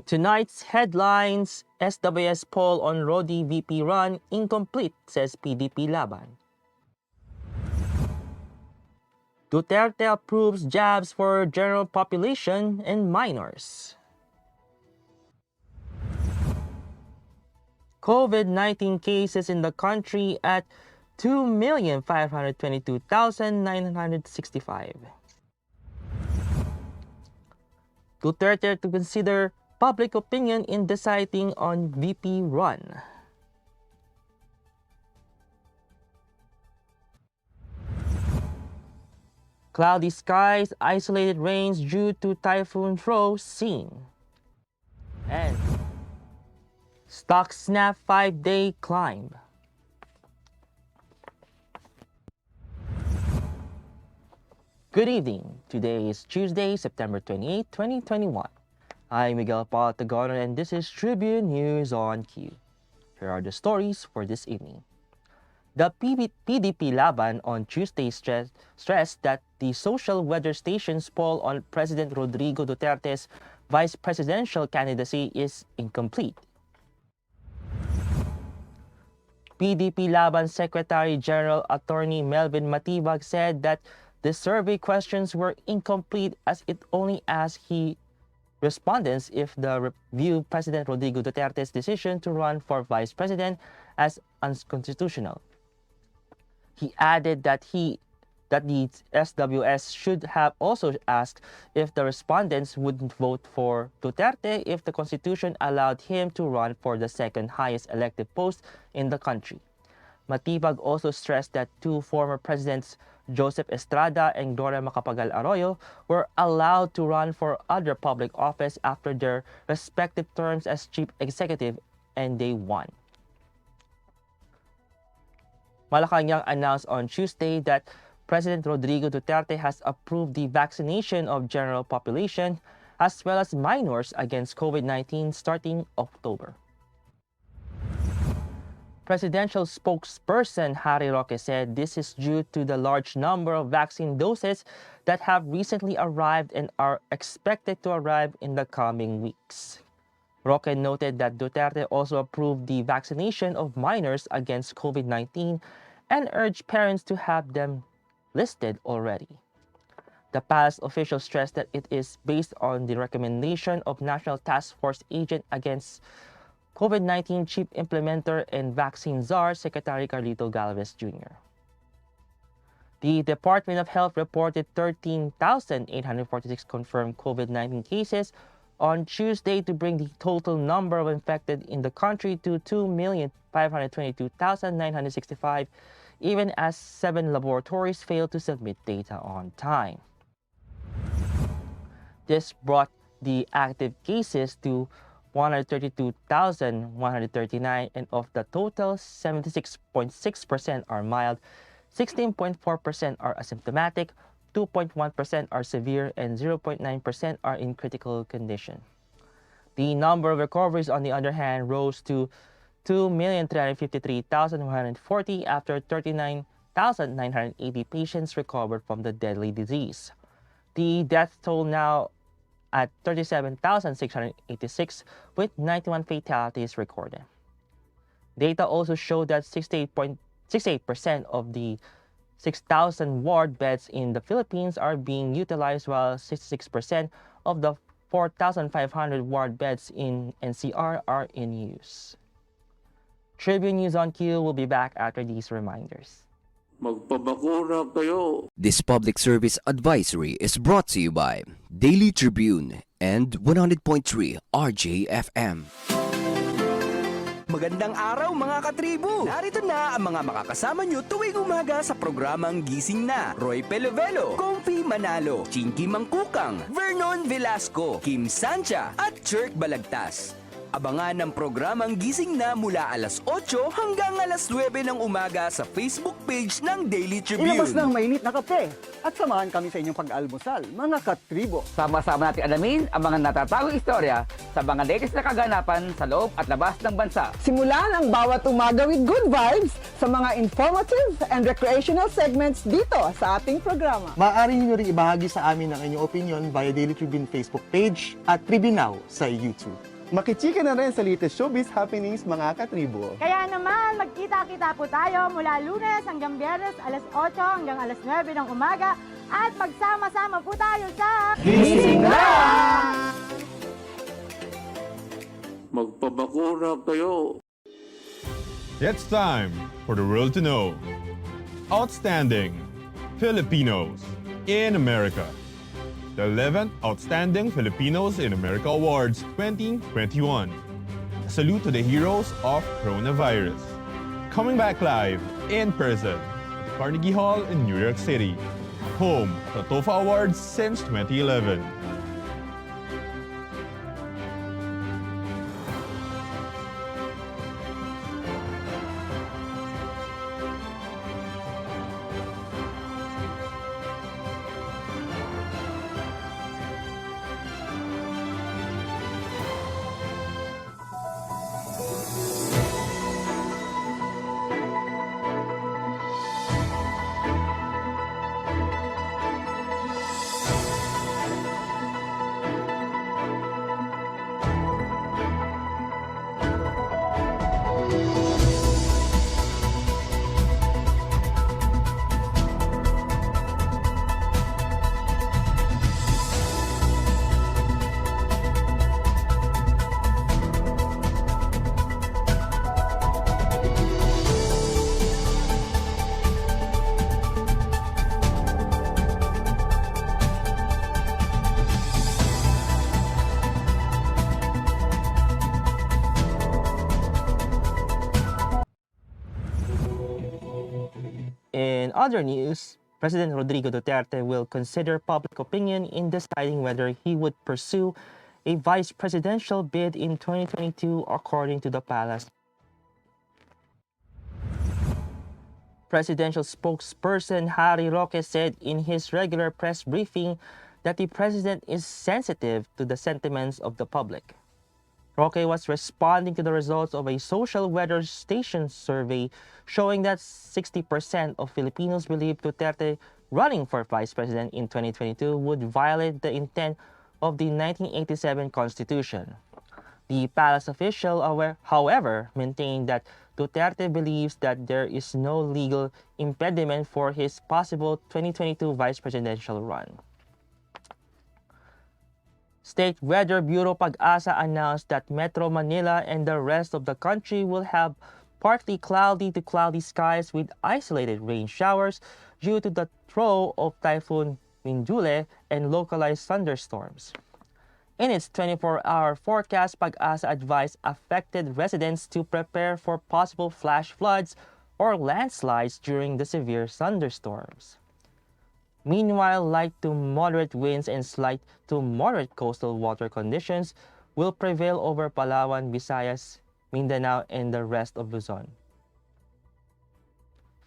Tonight's headlines: SWS poll on Rody VP run incomplete, says PDP Laban. Duterte approves jabs for general population and minors. COVID-19 cases in the country at 2,522,965. Duterte to consider public opinion in deciding on VP run. Cloudy skies, isolated rains due to typhoon trough seen. And stock snap 5-day climb. Good evening. Today is Tuesday, September 28, 2021. I'm Miguel Patagono and this is Tribune News on Cue. Here are the stories for this evening. The PDP Laban on Tuesday stressed that the social weather station's poll on President Rodrigo Duterte's vice presidential candidacy is incomplete. PDP Laban Secretary General Attorney Melvin Matibag said that the survey questions were incomplete as it only asked respondents if they view President Rodrigo Duterte's decision to run for vice president as unconstitutional. He added that the SWS should have also asked if the respondents would vote for Duterte if the Constitution allowed him to run for the second highest elective post in the country. Matibag also stressed that two former presidents, Joseph Estrada and Gloria Macapagal Arroyo, were allowed to run for other public office after their respective terms as chief executive, and they won. Malacanang announced on Tuesday that President Rodrigo Duterte has approved the vaccination of general population as well as minors against COVID-19 starting October. Presidential spokesperson Harry Roque said this is due to the large number of vaccine doses that have recently arrived and are expected to arrive in the coming weeks. Roque noted that Duterte also approved the vaccination of minors against COVID-19 and urged parents to have them listed already. The past official stressed that it is based on the recommendation of National Task Force Agent against COVID-19 Chief Implementer and Vaccine Czar, Secretary Carlito Galvez Jr. The Department of Health reported 13,846 confirmed COVID-19 cases on Tuesday to bring the total number of infected in the country to 2,522,965, even as 7 laboratories failed to submit data on time. This brought the active cases to 132,139, and of the total, 76.6% are mild, 16.4% are asymptomatic, 2.1% are severe, and 0.9% are in critical condition. The number of recoveries, on the other hand, rose to 2,353,140 after 39,980 patients recovered from the deadly disease. The death toll now at 37,686 with 91 fatalities recorded. Data also showed that 68% of the 6,000 ward beds in the Philippines are being utilized, while 66% of the 4,500 ward beds in NCR are in use. Tribune News on Cue will be back after these reminders. Magpabakuna kayo. This public service advisory is brought to you by Daily Tribune and 100.3 RJFM. Magandang araw mga katribo! Narito na ang mga makakasama nyo tuwing umaga sa programang Gising Na. Roy Pelovelo, Comfy Manalo, Chinky Mangkukang, Vernon Velasco, Kim Sancha at Chirk Balagtas. Abangan ang programang Gising Na mula alas 8 hanggang alas 9 ng umaga sa Facebook page ng Daily Tribune. Ilabas ng mainit na kape at samahan kami sa inyong pag-almusal, mga katribo. Sama-sama natin alamin ang mga natatagong istorya sa mga latest na kaganapan sa loob at labas ng bansa. Simulan ang bawat umaga with good vibes sa mga informative and recreational segments dito sa ating programa. Maaari niyo rin ibahagi sa amin ang inyong opinion via Daily Tribune Facebook page at Tribune Now sa YouTube. Makichika na rin sa latest showbiz happenings mga katribo. Kaya naman, magkita-kita po tayo mula Lunes hanggang Biyernes, alas 8 hanggang alas 9 ng umaga at magsama-sama po tayo sa Gising na! Magpabakura kayo. It's time for the world to know. Outstanding Filipinos in America. The 11th Outstanding Filipinos in America Awards 2021. A salute to the heroes of coronavirus. Coming back live in person at Carnegie Hall in New York City. Home to TOFA Awards since 2011. In other news, President Rodrigo Duterte will consider public opinion in deciding whether he would pursue a vice presidential bid in 2022, according to the palace. Presidential spokesperson Harry Roque said in his regular press briefing that the president is sensitive to the sentiments of the public. Roque was responding to the results of a social weather station survey showing that 60% of Filipinos believe Duterte running for vice president in 2022 would violate the intent of the 1987 Constitution. The palace official, however, maintained that Duterte believes that there is no legal impediment for his possible 2022 vice presidential run. State Weather Bureau Pag-asa announced that Metro Manila and the rest of the country will have partly cloudy to cloudy skies with isolated rain showers due to the throw of Typhoon Mindule and localized thunderstorms. In its 24-hour forecast, Pag-asa advised affected residents to prepare for possible flash floods or landslides during the severe thunderstorms. Meanwhile, light to moderate winds and slight to moderate coastal water conditions will prevail over Palawan, Visayas, Mindanao, and the rest of Luzon.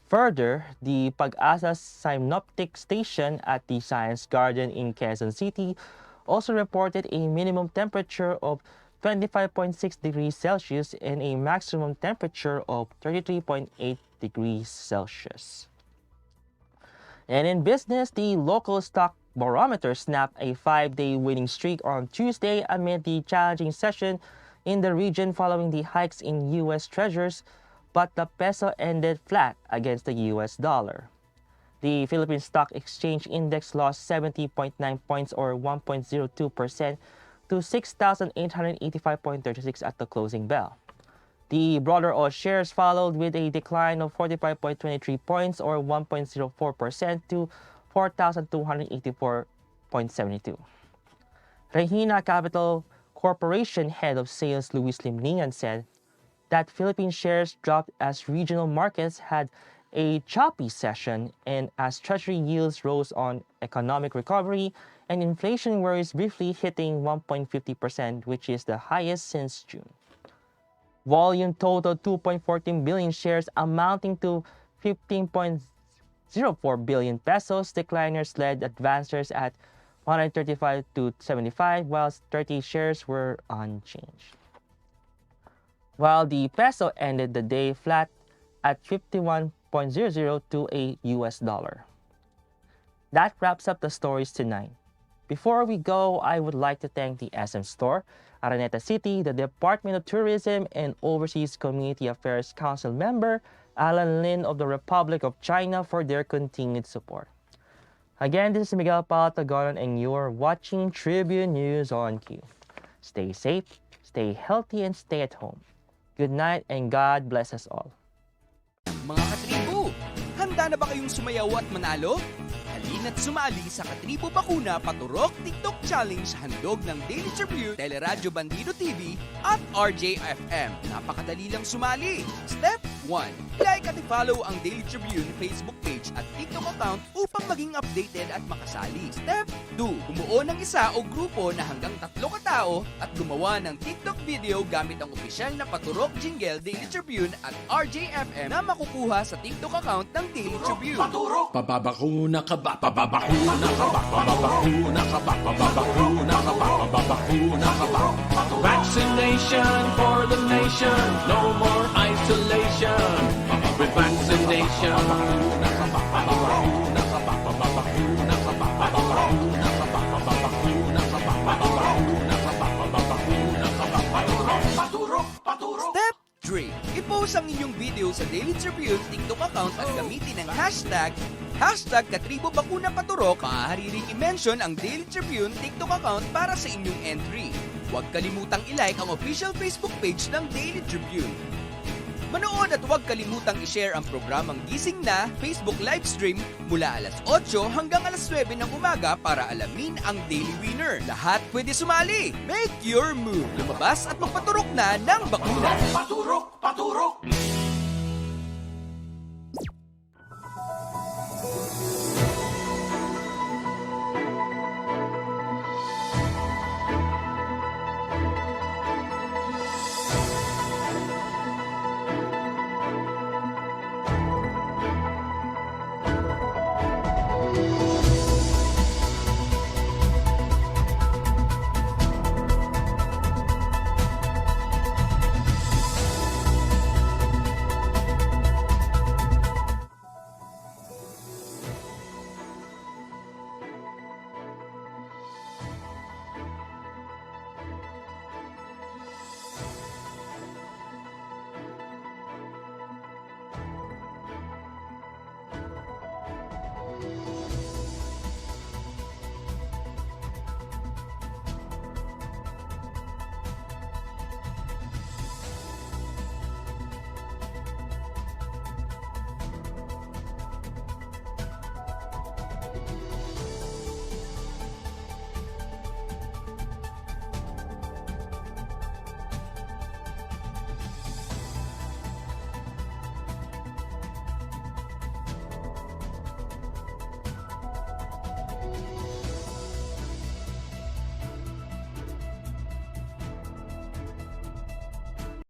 Further, the Pag-asa synoptic station at the Science Garden in Quezon City also reported a minimum temperature of 25.6 degrees Celsius and a maximum temperature of 33.8 degrees Celsius. And in business, the local stock barometer snapped a 5-day winning streak on Tuesday amid the challenging session in the region following the hikes in U.S. Treasuries, but the peso ended flat against the U.S. dollar. The Philippine Stock Exchange Index lost 70.9 points or 1.02% to 6,885.36 at the closing bell. The broader all shares followed with a decline of 45.23 points or 1.04% to 4,284.72. Regina Capital Corporation head of sales Luis Limningan said that Philippine shares dropped as regional markets had a choppy session and as treasury yields rose on economic recovery and inflation worries briefly hitting 1.50%, which is the highest since June. Volume totaled 2.14 billion shares amounting to 15.04 billion pesos. Decliners led advancers at 135 to 75, whilst 30 shares were unchanged. While the peso ended the day flat at 51.00 to a US dollar. That wraps up the stories tonight. Before we go, I would like to thank the SM Store, Araneta City, the Department of Tourism and Overseas Community Affairs Council member, Alan Lin of the Republic of China for their continued support. Again, this is Miguel Palatagonon and you're watching Tribune News on Cue. Stay safe, stay healthy, and stay at home. Good night and God bless us all. Mga katribo, handa na ba kayong sumayaw at manalo? Halina't sumali sa Katribo Bakuna Paturok TikTok Challenge handog ng Daily Tribune, Teleradyo Bandido TV at RJFM. Napakadali lang sumali. Step 1. Like at i-follow ang Daily Tribune Facebook page at TikTok account upang maging updated at makasali. Step 2. Bumuo ng isa o grupo na hanggang 3 katao at gumawa ng TikTok video gamit ang opisyal na Paturok Jingle Daily Tribune at RJFM na makukuha sa TikTok account ng Daily Tribune. Paturok! Pababakuna ka ba? Pababakuna ka ba? Pababakuna ka ba? Pababakuna ka ba? Pababakuna ka ba? Vaccination for the nation. No more isolation. With vaccination. Pababakuna ka ba? Pababakuna ka ba? Pababakuna ka ba? Pababakuna ka ba? Pababakuna ka ba? Pababakuna ka ba? Pababakuna ka ba? Paturok! Paturok! Paturok! Step 3. I-post ang inyong video sa Daily Tribune TikTok account at gamitin ang hashtag Katribo Bakuna Paturok. Maaari ring i-mention ang Daily Tribune TikTok account para sa inyong entry. Huwag kalimutang i-like ang official Facebook page ng Daily Tribune. Manood at huwag kalimutang i-share ang programang Gising Na Facebook livestream mula alas 8 hanggang alas 9 ng umaga para alamin ang daily winner. Lahat pwede sumali. Make your move. Lumabas at magpaturok na ng bakuna. Paturok! Paturok!